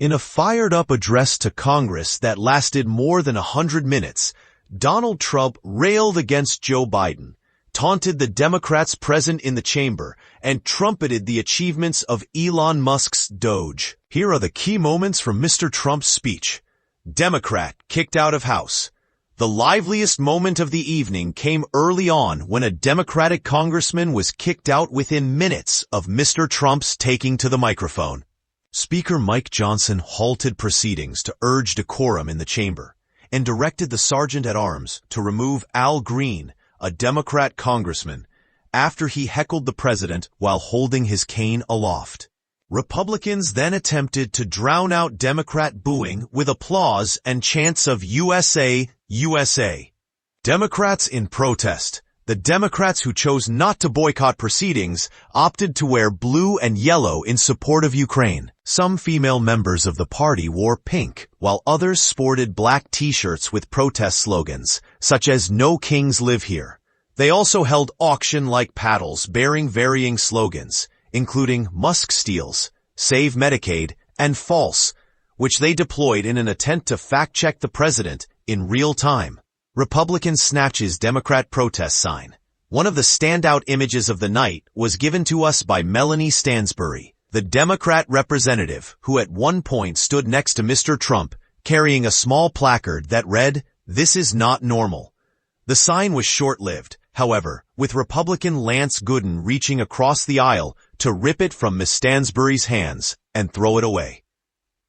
In a fired-up address to Congress that lasted more than 100 minutes, Donald Trump railed against Joe Biden, taunted the Democrats present in the chamber, and trumpeted the achievements of Elon Musk's Doge. Here are the key moments from Mr. Trump's speech. Democrat kicked out of House. The liveliest moment of the evening came early on when a Democratic congressman was kicked out within minutes of Mr. Trump's taking to the microphone. Speaker Mike Johnson halted proceedings to urge decorum in the chamber and directed the sergeant-at-arms to remove Al Green, a Democrat congressman, after he heckled the president while holding his cane aloft. Republicans then attempted to drown out Democrat booing with applause and chants of USA, USA. Democrats in protest. The Democrats who chose not to boycott proceedings opted to wear blue and yellow in support of Ukraine. Some female members of the party wore pink, while others sported black t-shirts with protest slogans, such as "No Kings Live Here." They also held auction-like paddles bearing varying slogans, including "Musk Steals," "Save Medicaid," and "False," which they deployed in an attempt to fact-check the president in real time. Republican snatches Democrat protest sign. One of the standout images of the night was given to us by Melanie Stansbury, the Democrat representative who at one point stood next to Mr. Trump, carrying a small placard that read, "This is not normal." The sign was short-lived, however, with Republican Lance Gooden reaching across the aisle to rip it from Ms. Stansbury's hands and throw it away.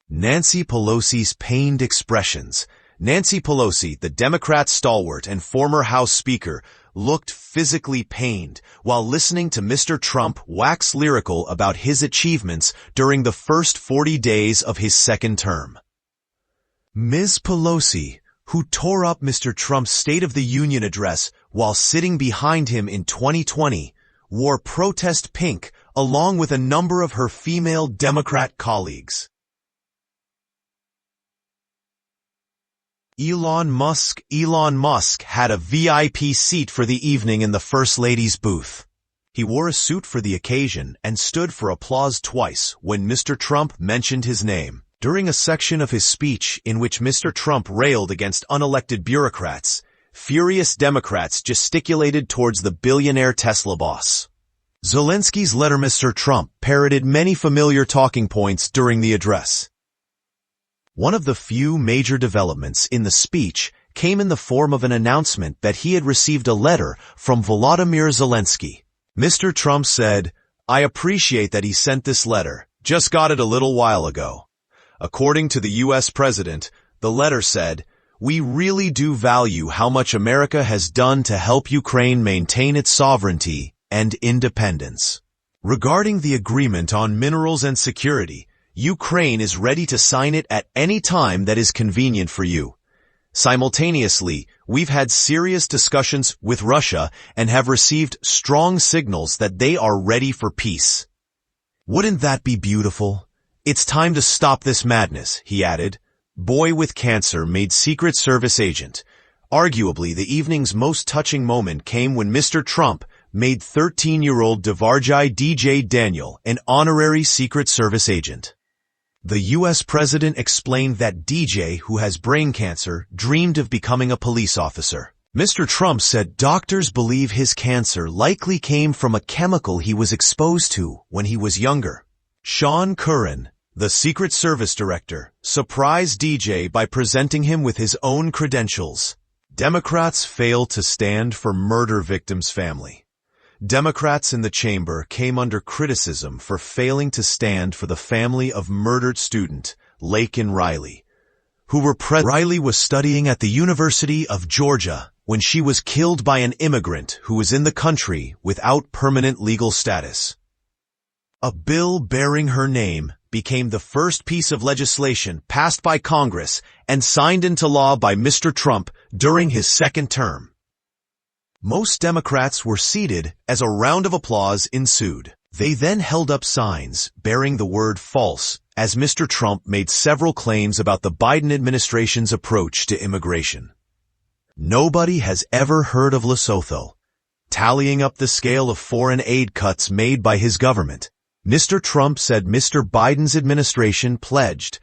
Nancy Pelosi's pained expressions. Nancy Pelosi, the Democrat stalwart and former House Speaker, looked physically pained while listening to Mr. Trump wax lyrical about his achievements during the first 40 days of his second term. Ms. Pelosi, who tore up Mr. Trump's State of the Union address while sitting behind him in 2020, wore protest pink along with a number of her female Democrat colleagues. Elon Musk had a VIP seat for the evening in the First Lady's booth. He wore a suit for the occasion and stood for applause twice when Mr. Trump mentioned his name. During a section of his speech in which Mr. Trump railed against unelected bureaucrats, furious Democrats gesticulated towards the billionaire Tesla boss. Zelensky's letter. Mr. Trump parroted many familiar talking points during the address. One of the few major developments in the speech came in the form of an announcement that he had received a letter from Volodymyr Zelensky. Mr. Trump said, "I appreciate that he sent this letter. Just got it a little while ago." According to the U.S. president, the letter said, "We really do value how much America has done to help Ukraine maintain its sovereignty and independence. Regarding the agreement on minerals and security, Ukraine is ready to sign it at any time that is convenient for you. Simultaneously, we've had serious discussions with Russia and have received strong signals that they are ready for peace." Wouldn't that be beautiful? "It's time to stop this madness," he added. Boy with cancer made Secret Service agent. Arguably, the evening's most touching moment came when Mr. Trump made 13-year-old Devarjai DJ Daniel an honorary Secret Service agent. The U.S. president explained that DJ, who has brain cancer, dreamed of becoming a police officer. Mr. Trump said doctors believe his cancer likely came from a chemical he was exposed to when he was younger. Sean Curran, the Secret Service director, surprised DJ by presenting him with his own credentials. Democrats fail to stand for murder victims' family. Democrats in the chamber came under criticism for failing to stand for the family of murdered student Laken Riley, who were present. Riley was studying at the University of Georgia when she was killed by an immigrant who was in the country without permanent legal status. A bill bearing her name became the first piece of legislation passed by Congress and signed into law by Mr. Trump during his second term. Most Democrats were seated as a round of applause ensued. They then held up signs bearing the word "false" as Mr. Trump made several claims about the Biden administration's approach to immigration. Nobody has ever heard of Lesotho. Tallying up the scale of foreign aid cuts made by his government, Mr. Trump said Mr. Biden's administration pledged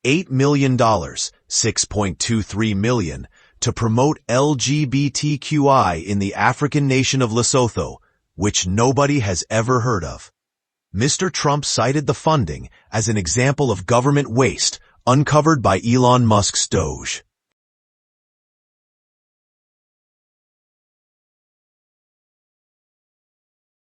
$8 million, $6.23 million, to promote LGBTQI in the African nation of Lesotho, which nobody has ever heard of. Mr. Trump cited the funding as an example of government waste uncovered by Elon Musk's Doge.